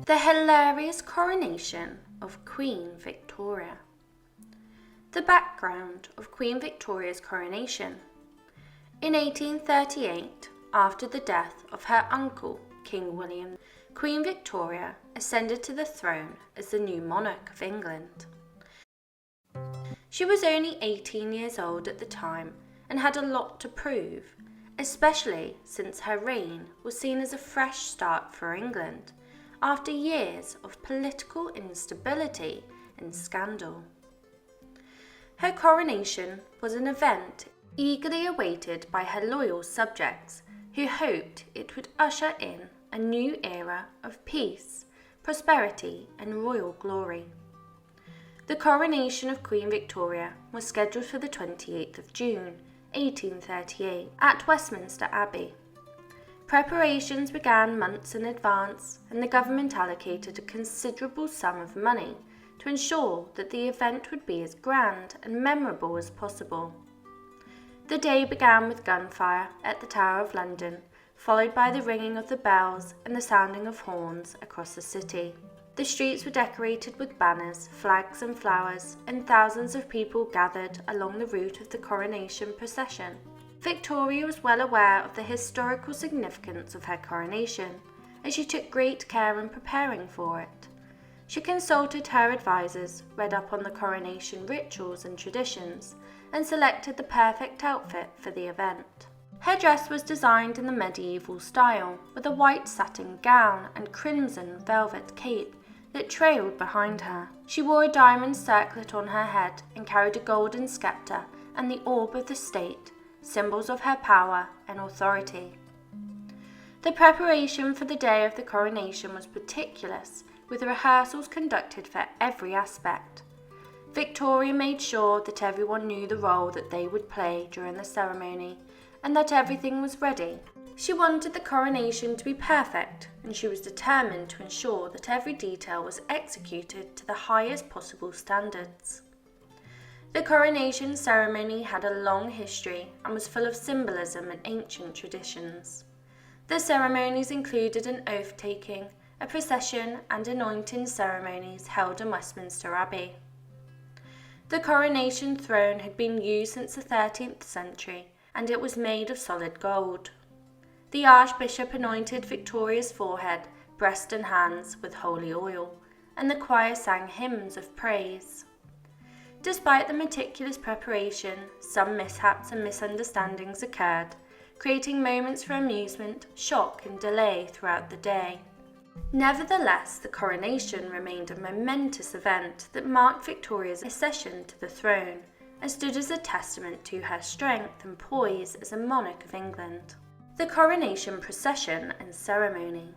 The hilarious coronation of Queen Victoria. The background of Queen Victoria's coronation. In 1838, after the death of her uncle, King William, Queen Victoria ascended to the throne as the new monarch of England. She was only 18 years old at the time and had a lot to prove, especially since her reign was seen as a fresh start for England after years of political instability and scandal. Her coronation was an event eagerly awaited by her loyal subjects who hoped it would usher in a new era of peace, prosperity and royal glory. The coronation of Queen Victoria was scheduled for the 28th of June, 1838, at Westminster Abbey. Preparations began months in advance, and the government allocated a considerable sum of money to ensure that the event would be as grand and memorable as possible. The day began with gunfire at the Tower of London, followed by the ringing of the bells and the sounding of horns across the city. The streets were decorated with banners, flags and flowers, and thousands of people gathered along the route of the coronation procession. Victoria was well aware of the historical significance of her coronation, and she took great care in preparing for it. She consulted her advisors, read up on the coronation rituals and traditions, and selected the perfect outfit for the event. Her dress was designed in the medieval style, with a white satin gown and crimson velvet cape that trailed behind her. She wore a diamond circlet on her head and carried a golden scepter and the orb of the state, symbols of her power and authority. The preparation for the day of the coronation was meticulous, with rehearsals conducted for every aspect. Victoria made sure that everyone knew the role that they would play during the ceremony, and that everything was ready. She wanted the coronation to be perfect, and she was determined to ensure that every detail was executed to the highest possible standards. The coronation ceremony had a long history and was full of symbolism and ancient traditions. The ceremonies included an oath-taking, a procession, and anointing ceremonies held in Westminster Abbey. The coronation throne had been used since the 13th century, and it was made of solid gold. The Archbishop anointed Victoria's forehead, breast and hands with holy oil, and the choir sang hymns of praise. Despite the meticulous preparation, some mishaps and misunderstandings occurred, creating moments for amusement, shock and delay throughout the day. Nevertheless, the coronation remained a momentous event that marked Victoria's accession to the throne and stood as a testament to her strength and poise as a monarch of England. The coronation procession and ceremony.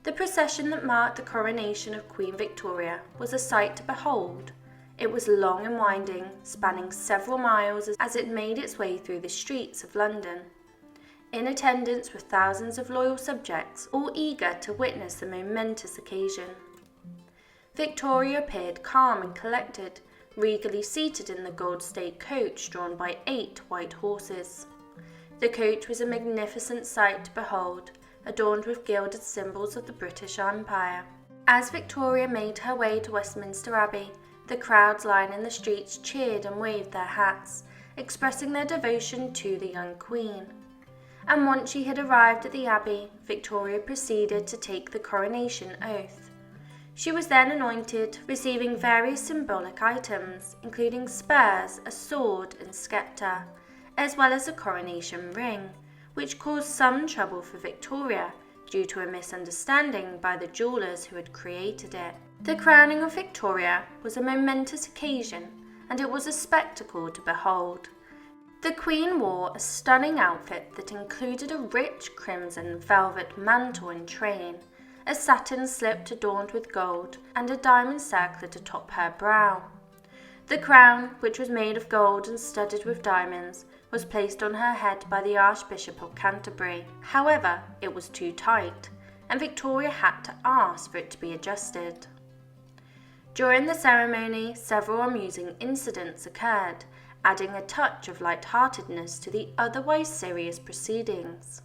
The procession that marked the coronation of Queen Victoria was a sight to behold. It was long and winding, spanning several miles as it made its way through the streets of London. In attendance were thousands of loyal subjects, all eager to witness the momentous occasion. Victoria appeared calm and collected, regally seated in the gold state coach drawn by 8 white horses. The coach was a magnificent sight to behold, adorned with gilded symbols of the British Empire. As Victoria made her way to Westminster Abbey, the crowds lining the streets cheered and waved their hats, expressing their devotion to the young queen. And once she had arrived at the Abbey, Victoria proceeded to take the coronation oath. She was then anointed, receiving various symbolic items, including spurs, a sword and scepter, as well as a coronation ring, which caused some trouble for Victoria due to a misunderstanding by the jewellers who had created it. The crowning of Victoria was a momentous occasion, and it was a spectacle to behold. The Queen wore a stunning outfit that included a rich crimson velvet mantle and train, a satin slip adorned with gold, and a diamond circlet atop her brow. The crown, which was made of gold and studded with diamonds, was placed on her head by the Archbishop of Canterbury. However, it was too tight, and Victoria had to ask for it to be adjusted. During the ceremony, several amusing incidents occurred, adding a touch of light-heartedness to the otherwise serious proceedings.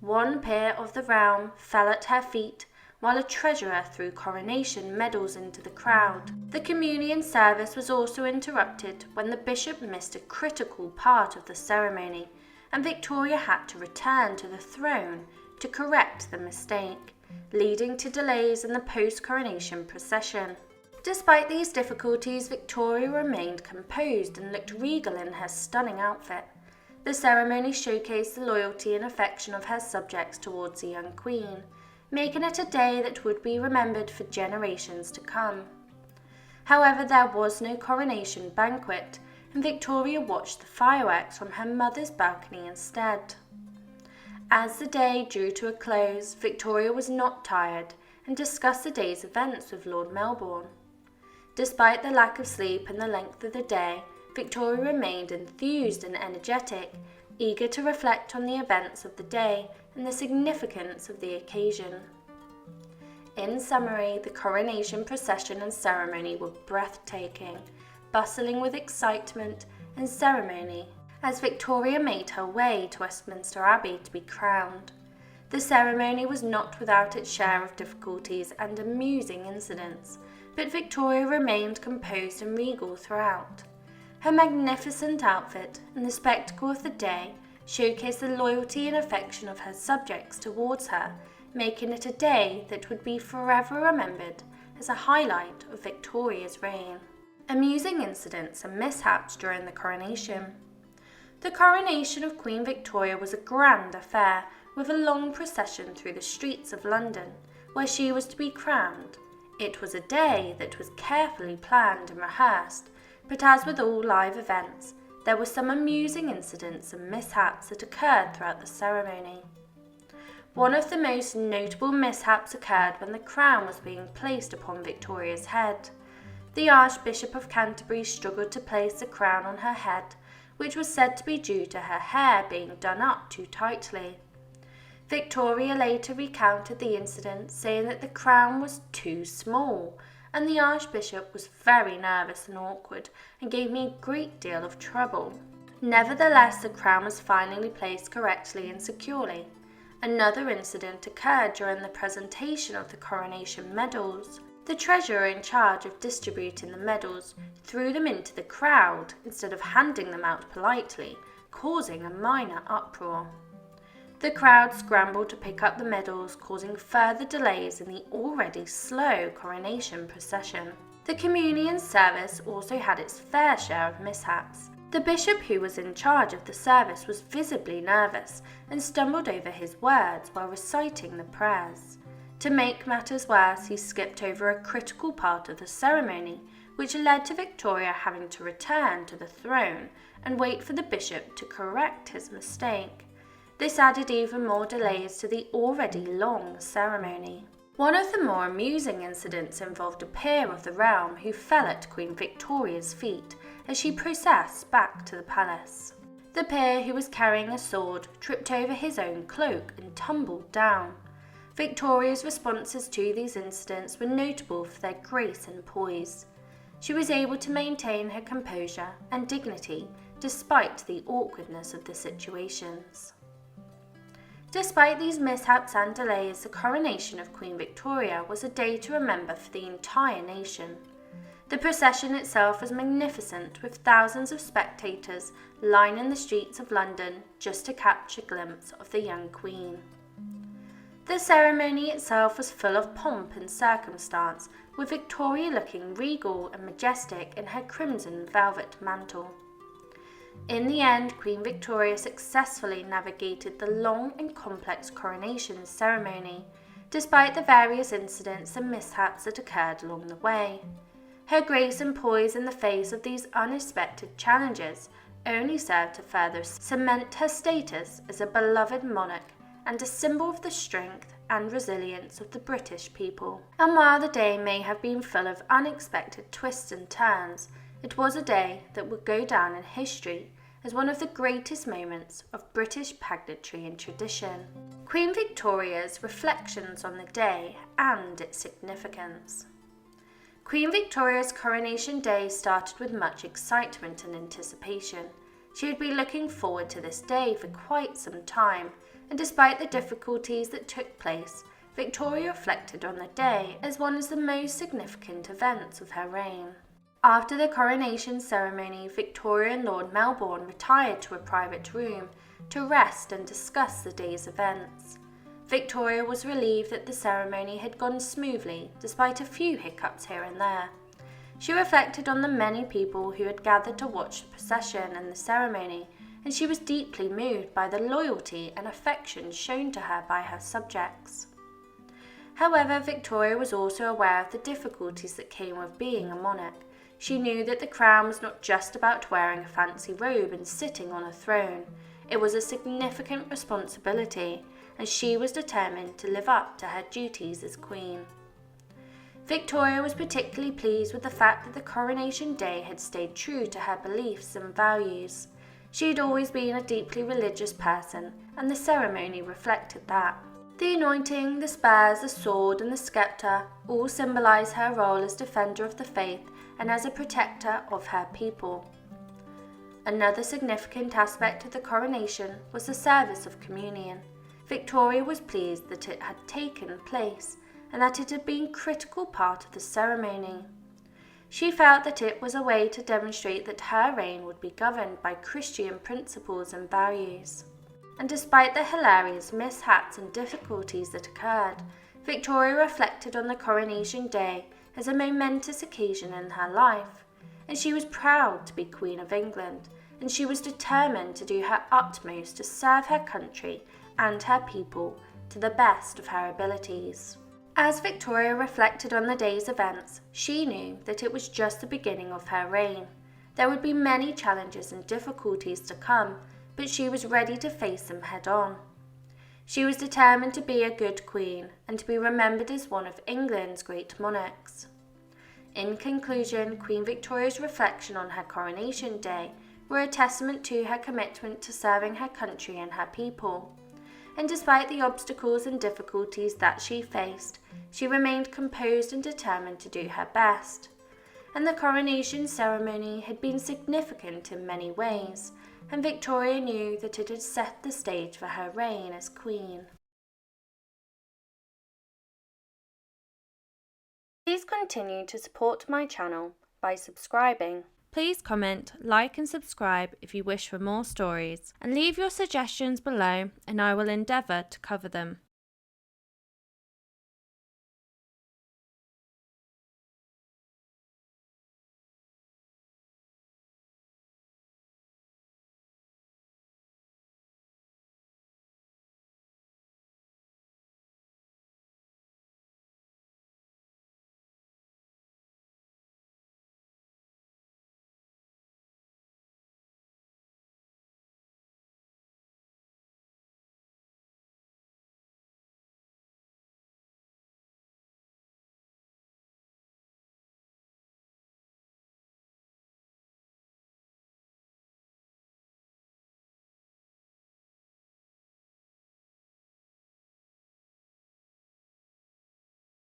One peer of the realm fell at her feet, while a treasurer threw coronation medals into the crowd. The communion service was also interrupted when the bishop missed a critical part of the ceremony, and Victoria had to return to the throne to correct the mistake, leading to delays in the post-coronation procession. Despite these difficulties, Victoria remained composed and looked regal in her stunning outfit. The ceremony showcased the loyalty and affection of her subjects towards the young queen, making it a day that would be remembered for generations to come. However, there was no coronation banquet, and Victoria watched the fireworks from her mother's balcony instead. As the day drew to a close, Victoria was not tired and discussed the day's events with Lord Melbourne. Despite the lack of sleep and the length of the day, Victoria remained enthused and energetic, eager to reflect on the events of the day and the significance of the occasion. In summary, the coronation procession and ceremony were breathtaking, bustling with excitement and ceremony as Victoria made her way to Westminster Abbey to be crowned. The ceremony was not without its share of difficulties and amusing incidents, but Victoria remained composed and regal throughout. Her magnificent outfit and the spectacle of the day showcased the loyalty and affection of her subjects towards her, making it a day that would be forever remembered as a highlight of Victoria's reign. Amusing incidents and mishaps during the coronation. The coronation of Queen Victoria was a grand affair, with a long procession through the streets of London, where she was to be crowned. It was a day that was carefully planned and rehearsed, but as with all live events, there were some amusing incidents and mishaps that occurred throughout the ceremony. One of the most notable mishaps occurred when the crown was being placed upon Victoria's head. The Archbishop of Canterbury struggled to place the crown on her head, which was said to be due to her hair being done up too tightly. Victoria later recounted the incident, saying that the crown was too small, and the Archbishop was very nervous and awkward and gave me a great deal of trouble. Nevertheless, the crown was finally placed correctly and securely. Another incident occurred during the presentation of the coronation medals. The treasurer in charge of distributing the medals threw them into the crowd instead of handing them out politely, causing a minor uproar. The crowd scrambled to pick up the medals, causing further delays in the already slow coronation procession. The communion service also had its fair share of mishaps. The bishop who was in charge of the service was visibly nervous and stumbled over his words while reciting the prayers. To make matters worse, he skipped over a critical part of the ceremony, which led to Victoria having to return to the throne and wait for the bishop to correct his mistake. This added even more delays to the already long ceremony. One of the more amusing incidents involved a peer of the realm who fell at Queen Victoria's feet as she processed back to the palace. The peer, who was carrying a sword, tripped over his own cloak and tumbled down. Victoria's responses to these incidents were notable for their grace and poise. She was able to maintain her composure and dignity despite the awkwardness of the situations. Despite these mishaps and delays, the coronation of Queen Victoria was a day to remember for the entire nation. The procession itself was magnificent, with thousands of spectators lining the streets of London just to catch a glimpse of the young queen. The ceremony itself was full of pomp and circumstance, with Victoria looking regal and majestic in her crimson velvet mantle. In the end, Queen Victoria successfully navigated the long and complex coronation ceremony, despite the various incidents and mishaps that occurred along the way. Her grace and poise in the face of these unexpected challenges only served to further cement her status as a beloved monarch and a symbol of the strength and resilience of the British people. And while the day may have been full of unexpected twists and turns, it was a day that would go down in history as one of the greatest moments of British pageantry and tradition. Queen Victoria's reflections on the day and its significance. Queen Victoria's coronation day started with much excitement and anticipation. She had been looking forward to this day for quite some time, and despite the difficulties that took place, Victoria reflected on the day as one of the most significant events of her reign. After the coronation ceremony, Victoria and Lord Melbourne retired to a private room to rest and discuss the day's events. Victoria was relieved that the ceremony had gone smoothly despite a few hiccups here and there. She reflected on the many people who had gathered to watch the procession and the ceremony, and she was deeply moved by the loyalty and affection shown to her by her subjects. However, Victoria was also aware of the difficulties that came with being a monarch. She knew that the crown was not just about wearing a fancy robe and sitting on a throne. It was a significant responsibility, and she was determined to live up to her duties as queen. Victoria was particularly pleased with the fact that the coronation day had stayed true to her beliefs and values. She had always been a deeply religious person, and the ceremony reflected that. The anointing, the spurs, the sword, and the scepter all symbolise her role as defender of the faith and as a protector of her people. Another significant aspect of the coronation was the service of communion. Victoria was pleased that it had taken place and that it had been a critical part of the ceremony. She felt that it was a way to demonstrate that her reign would be governed by Christian principles and values. And despite the hilarious mishaps and difficulties that occurred, Victoria reflected on the coronation day as a momentous occasion in her life, and she was proud to be Queen of England, and she was determined to do her utmost to serve her country and her people to the best of her abilities. As Victoria reflected on the day's events, she knew that it was just the beginning of her reign. There would be many challenges and difficulties to come, but she was ready to face them head-on. She was determined to be a good queen and to be remembered as one of England's great monarchs. In conclusion, Queen Victoria's reflection on her coronation day were a testament to her commitment to serving her country and her people. And despite the obstacles and difficulties that she faced, she remained composed and determined to do her best. And the coronation ceremony had been significant in many ways, and Victoria knew that it had set the stage for her reign as queen. Please continue to support my channel by subscribing. Please comment, like and subscribe if you wish for more stories, and leave your suggestions below and I will endeavour to cover them.